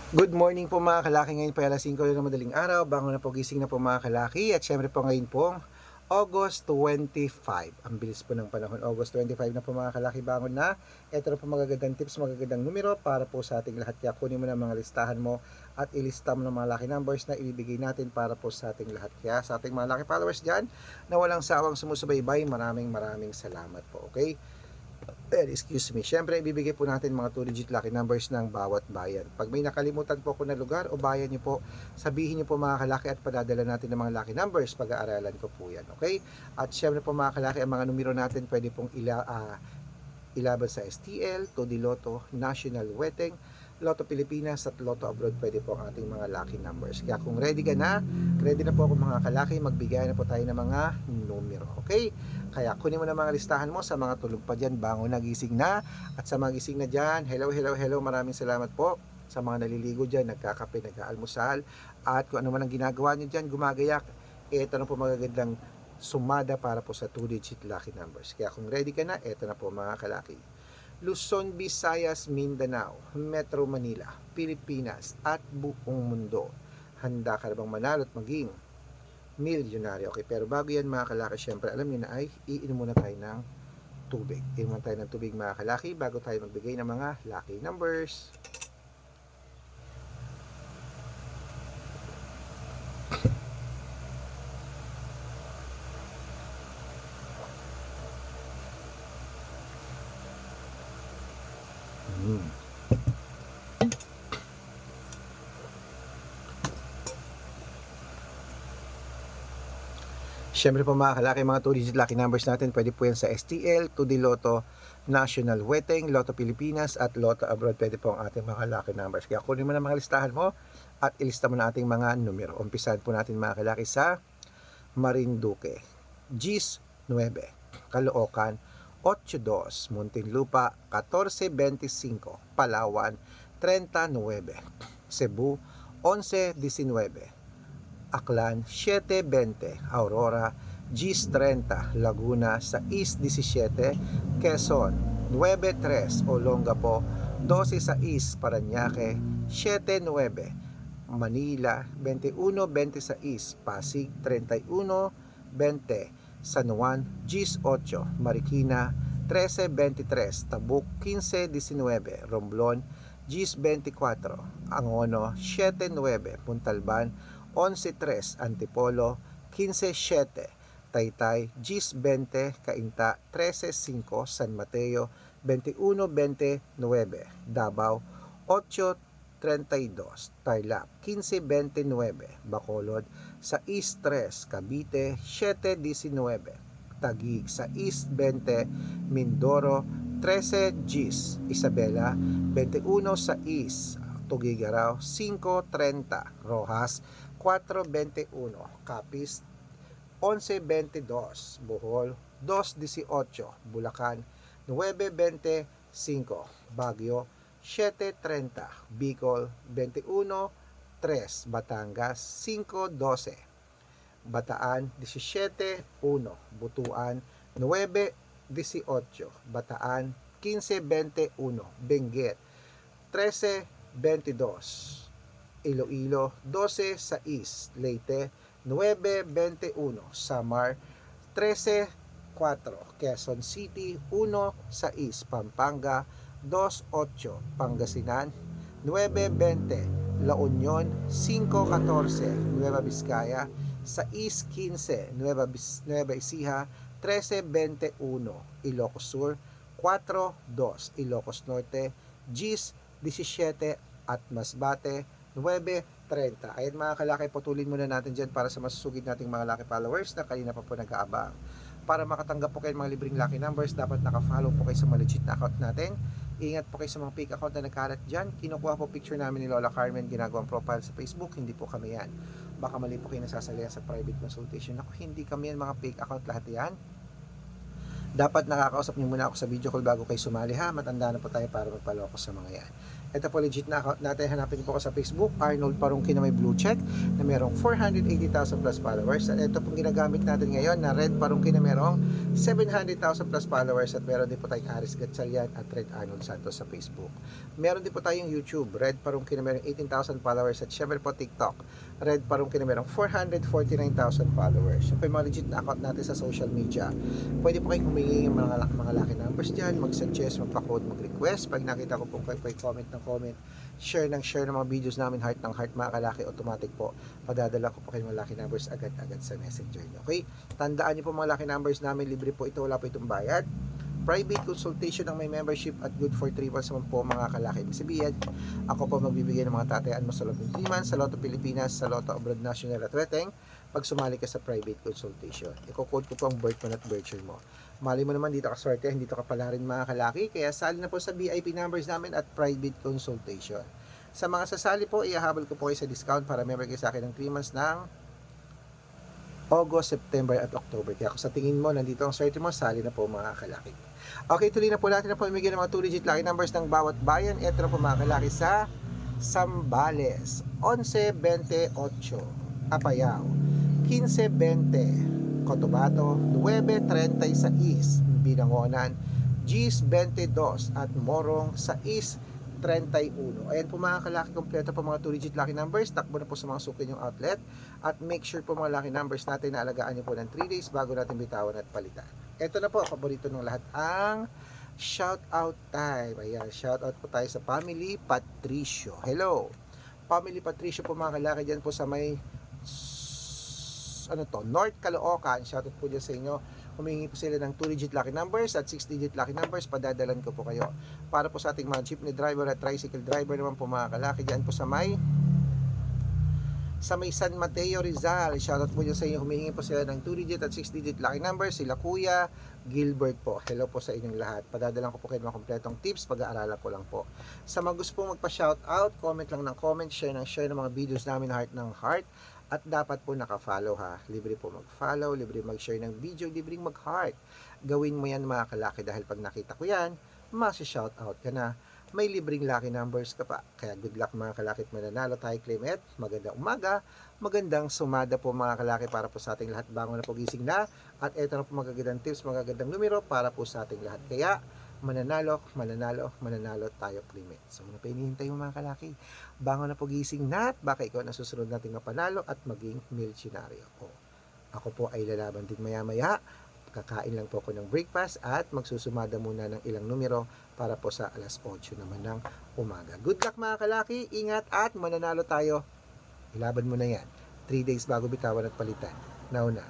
Good morning po mga kalaki. Ngayon po ay alas 5 ng madaling araw. Bangon na po, gising na po mga kalaki. At syempre po ngayon pong August 25. Ang bilis po ng panahon. August 25 na po mga kalaki. Bangon na. Ito na po magagandang tips, magagandang numero para po sa ating lahat. Kaya kunin mo na mga listahan mo at ilista mo ng mga lucky numbers na ibibigay natin para po sa ating lahat. Kaya sa ating mga lucky followers dyan na walang sawang sumusubaybay, maraming salamat po. Okay? Excuse me. Siyempre, ibibigay po natin mga 2-digit lucky numbers ng bawat bayan. Pag may nakalimutan po ako na lugar o bayan niyo po, sabihin niyo po mga kalaki at padadala natin ng mga lucky numbers. Pag-aaralan ko po yan. Okay? At siyempre po mga kalaki, ang mga numero natin pwede pong ilaban sa STL, Todi Lotto, National Wedding, Lotto Pilipinas at Lotto Abroad. Pwede po ang ating mga lucky numbers. Kaya kung ready na po ako mga kalaki, magbigay na po tayo ng mga numero. Okay? Kaya kunin mo na mga listahan mo sa mga tulog pa dyan, bangon na, gising na. At sa mga gising na dyan, hello, maraming salamat po. Sa mga naliligo dyan, nagkakape, nag-aalmusal, at kung ano man ang ginagawa nyo dyan, gumagayak, ito na po magagandang sumada para po sa 2-digit lucky numbers. Kaya kung ready ka na, ito na po mga kalaki. Luzon, Visayas, Mindanao, Metro Manila, Pilipinas at buong mundo. Handa ka na bang manalo at maging milyonaryo? Okay, pero bago yan mga kalaki, syempre alam niyo na ay iinom muna tayo ng tubig. Iinom tayo ng tubig mga kalaki bago tayo magbigay ng mga lucky numbers. Siyempre po mga kalaki, mga 2-digit lucky numbers natin, pwede po yan sa STL, 2D Lotto, National Wedding, Lotto Pilipinas at Lotto Abroad. Pwede po ang ating mga lucky numbers. Kaya kunin mo na mga listahan mo at ilista mo na ating mga numero. Umpisahan po natin mga kalaki sa Marinduque, Gis 9, Caloocan 82, Muntinlupa 1425, Palawan 39, Cebu 1119, Aklan 720, Aurora Gis 30, Laguna 617, Quezon 93, Olongapo 12-6, Parañaque 7-9, Manila 21-26, Pasig 31-20, San Juan Gis 8, Marikina 13-23, Tabuk 15-19, Romblon Gis 24, Angono 7-9, Puntalban 11-3, Antipolo 15-7, Taytay Gis 20, Cainta 13-5, San Mateo 21-29, Davao 8-32, Tarlac 15-29, Bacolod 6-3, Cavite 7-19, Taguig 6-20, Mindoro 13 Gis, Isabela 21-6, Tuguegarao 5-30, Rojas 4-21, Capiz 11-22, Bohol 2-18, Bulacan 9-25, Baguio 7-30, Bicol 21-3, Batangas 5-12, Bataan 17-1, Butuan 9-18, Bataan 15-21, Benguet 13-22, Iloilo 12-6, Leyte 9-21, Samar 13-4, Quezon City 1-6, Pampanga 2-8, Pangasinan 9-20, La Union 5-14, Nueva Vizcaya 6-15, Nueva Ecija 13-21, Ilocos Sur 4-2, Ilocos Norte Gis 17 at Masbate 9:30. Ayan mga kalaki, putulin muna natin dyan para sa masusugid nating mga lucky followers na kanina pa po nag-aabang. Para makatanggap po kayo ng mga libreng lucky numbers, dapat naka-follow po kayo sa mga legit na account natin. Ingat po kayo sa mga fake account na nagkalat dyan. Kinukuha po picture namin ni Lola Carmen, ginagawang profile sa Facebook, hindi po kami yan. Baka mali po kayo nasasalihan sa private consultation. Ako, hindi kami yan, mga fake account lahat yan. Dapat nakakausap niyo muna ako sa video call bago kayo sumali ha. Matanda na po tayo para magpaloko sa mga yan. Ito po legit na account natin. Hanapin po ko sa Facebook, Arnold Parungki na may blue check na merong 480,000 plus followers. At ito pong ginagamit natin ngayon na Red Parungki na merong 700,000 plus followers. At meron din po tayong Aris Gatchalian at Red Arnold Santos sa Facebook. Meron din po tayong YouTube, Red Parungki na merong 18,000 followers. At syempre po TikTok, Red Parungki na merong 449,000 followers. Ito po yung mga legit na account natin sa social media. Pwede po kayong humingi ng mga lucky numbers dyan, mag-suggest, magpa-code, mag-request. Pag nakita ko po kayo comment ng comment, share ng mga videos namin, heart ng heart, mga kalaki, automatic po padadala ko po kayo mga lucky numbers agad-agad sa messenger nyo. Okay, tandaan nyo po mga lucky numbers namin, libre po ito, wala po itong bayad. Private consultation ng may membership at good for 3 months naman po mga kalaki. Ibig sabihin, ako po magbibigay ng mga tatayaan mo sa loob ng 3 months sa Lotto Pilipinas, sa Lotto Abroad National at Weteng pag sumali ka sa private consultation. Iko-code ko po ang birth month at birth year mo. Mali mo naman, dito ka swerte, hindi to kapala rin mga kalaki, kaya sali na po sa VIP numbers namin at private consultation. Sa mga sasali po, ihahabol ko po kayo sa discount para member kayo sa akin ng 3 months ng August, September at October. Kaya kung sa tingin mo, nandito ang swerte mo, sali na po mga kalaki. Okay, tuloy na po natin na pamimigay ng mga 2-digit lucky numbers ng bawat bayan. Ito na po mga kalaki sa Zambales, 11-28, Apayao, 15-20, Cotabato, 9-36, Binangonan, 10-22 at Morong 6-31. Ayan po mga kalaki, kompleto po mga 2-digit lucky numbers. Takbo na po sa mga suki yung outlet. At make sure po mga lucky numbers natin na alagaan nyo po ng 3 days bago natin bitawan at palitan. Ito na po, paborito ng lahat, ang shout out time. Ayan, shout out po tayo sa Family Patricio. Hello, Family Patricio po mga kalaki, dyan po sa may North Caloocan. Shoutout po dyan sa inyo. Humingi po sila ng 2-digit lucky numbers at 6-digit lucky numbers. Padadalan ko po kayo. Para po sa ating mga jeepney driver at tricycle driver naman po mga kalaki, dyan po sa may San Mateo, Rizal. Shoutout po dyan sa inyo. Humingi po sila ng 2-digit at 6-digit lucky numbers. Sila Kuya Gilbert po. Hello po sa inyong lahat. Padadalan ko po kayo mga kompletong tips. Pag-aaralan ko lang po. Sa mga gusto pong magpa-shoutout, comment lang ng comment, share ng mga videos namin, heart ng heart. At dapat po naka-follow ha. Libre po mag-follow, libre mag-share ng video, libre mag-heart. Gawin mo yan mga kalaki dahil pag nakita ko yan, masi-shoutout ka na. May libreng lucky numbers ka pa. Kaya good luck mga kalaki at mananalo tayo, Clement. Magandang umaga, magandang sumada po mga kalaki para po sa ating lahat. Bangon na po, gising na. At ito na po magagandang tips, magagandang numero para po sa ating lahat. Kaya mananalo tayo, Clement. So ano pa hinihintay mo mga kalaki? Bangon na po, gising na, at baka ikaw na susunod nating mapanalo at maging milyonaryo. Ako po ay lalaban din maya-maya. Kakain lang po ako ng breakfast at magsusumada muna ng ilang numero para po sa alas 8 naman ng umaga. Good luck mga kalaki, ingat at mananalo tayo. Ilaban mo na yan. 3 days bago bitawan at palitan. Now na.